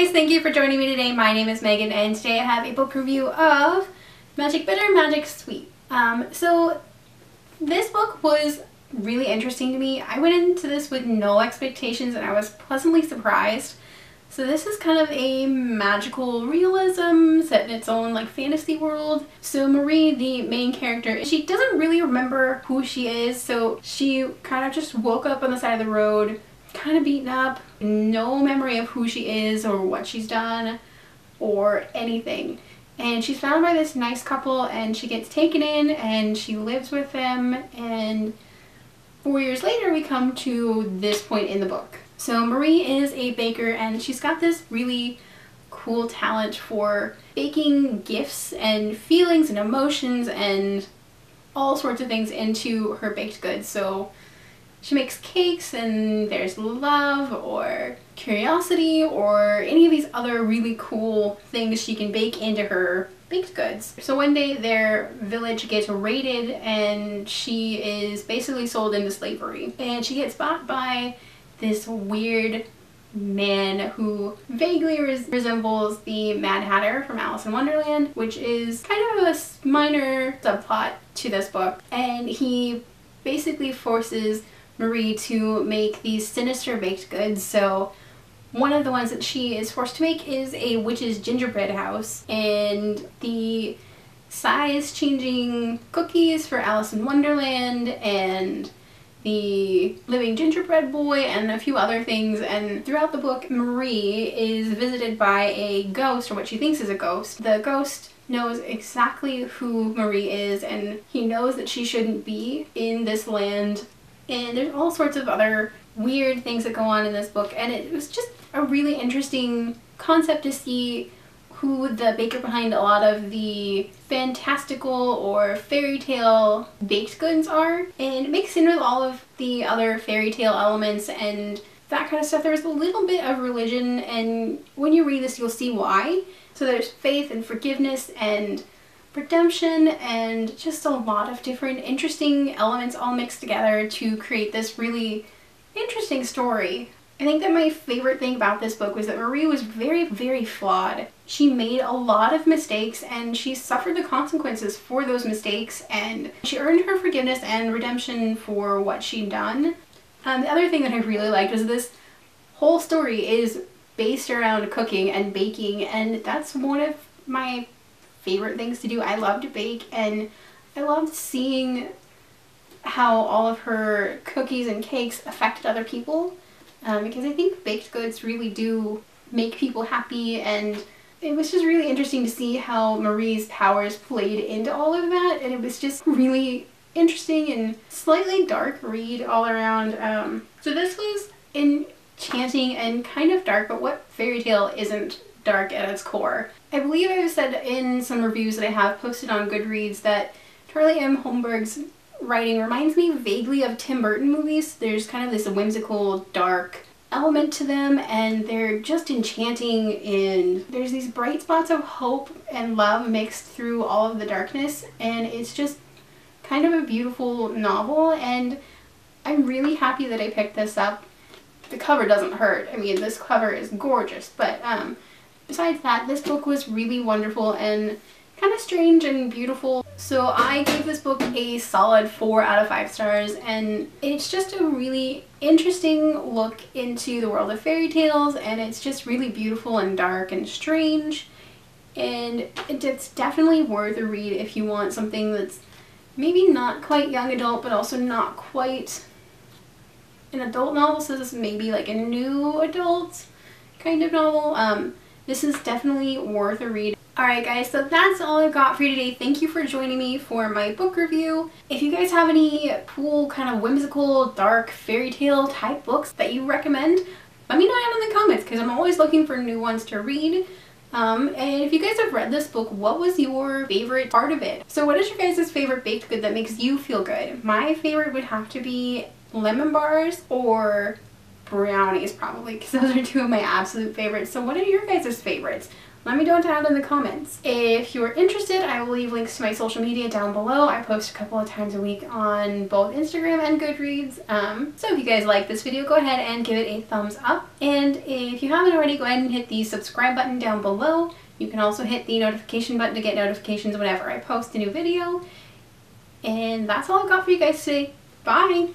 guys, thank you for joining me today. My name is Megan and today I have a book review of Magic Bitter, Magic Sweet. So this book was really interesting to me. I went into this with no expectations and I was pleasantly surprised. So this is kind of a magical realism set in its own like fantasy world. So Marie, the main character, she doesn't really remember who she is, so she kind of just woke up on the side of the road, kind of beaten up, no memory of who she is or what she's done or anything. And she's found by this nice couple and she gets taken in and she lives with them, and 4 years later we come to this point in the book. So Marie is a baker and she's got this really cool talent for baking gifts and feelings and emotions and all sorts of things into her baked goods. So she makes cakes and there's love or curiosity or any of these other really cool things she can bake into her baked goods. So one day their village gets raided and she is basically sold into slavery. And she gets bought by this weird man who vaguely resembles the Mad Hatter from Alice in Wonderland, which is kind of a minor subplot to this book. And he basically forces Marie to make these sinister baked goods. So one of the ones that she is forced to make is a witch's gingerbread house, and the size changing cookies for Alice in Wonderland and the living gingerbread boy and a few other things. And throughout the book Marie is visited by a ghost, or what she thinks is a ghost. The ghost knows exactly who Marie is and he knows that she shouldn't be in this land. And there's all sorts of other weird things that go on in this book, and it was just a really interesting concept to see who the baker behind a lot of the fantastical or fairy tale baked goods are, and mixed in with all of the other fairy tale elements and that kind of stuff. There was a little bit of religion, and when you read this you'll see why. So there's faith and forgiveness and redemption and just a lot of different interesting elements all mixed together to create this really interesting story. I think that my favorite thing about this book was that Marie was very, very flawed. She made a lot of mistakes and she suffered the consequences for those mistakes, and she earned her forgiveness and redemption for what she'd done. The other thing that I really liked was this whole story is based around cooking and baking, and that's one of my favorite things to do. I love to bake and I loved seeing how all of her cookies and cakes affected other people, because I think baked goods really do make people happy, and it was just really interesting to see how Marie's powers played into all of that, and it was just really interesting and slightly dark read all around. So this was enchanting and kind of dark, but what fairy tale isn't dark at its core? I believe I've said in some reviews that I have posted on Goodreads that Charlie M. Holmberg's writing reminds me vaguely of Tim Burton movies. There's kind of this whimsical, dark element to them, and they're just enchanting, and there's these bright spots of hope and love mixed through all of the darkness, and it's just kind of a beautiful novel, and I'm really happy that I picked this up. The cover doesn't hurt. I mean, this cover is gorgeous, but besides that, this book was really wonderful and kind of strange and beautiful. So I gave this book a solid 4 out of 5 stars, and it's just a really interesting look into the world of fairy tales, and it's just really beautiful and dark and strange, and it's definitely worth a read if you want something that's maybe not quite young adult but also not quite an adult novel. So this is maybe like a new adult kind of novel. This is definitely worth a read. Alright guys, so that's all I've got for you today. Thank you for joining me for my book review. If you guys have any cool kind of whimsical, dark, fairy tale type books that you recommend, let me know down in the comments because I'm always looking for new ones to read. And if you guys have read this book, what was your favorite part of it? So what is your guys' favorite baked good that makes you feel good? My favorite would have to be lemon bars or brownies probably, because those are two of my absolute favorites. So what are your guys' favorites? Let me know down in the comments. If you're interested, I will leave links to my social media down below. I post a couple of times a week on both Instagram and Goodreads. So if you guys like this video, go ahead and give it a thumbs up. And if you haven't already, go ahead and hit the subscribe button down below. You can also hit the notification button to get notifications whenever I post a new video. And that's all I've got for you guys today. Bye!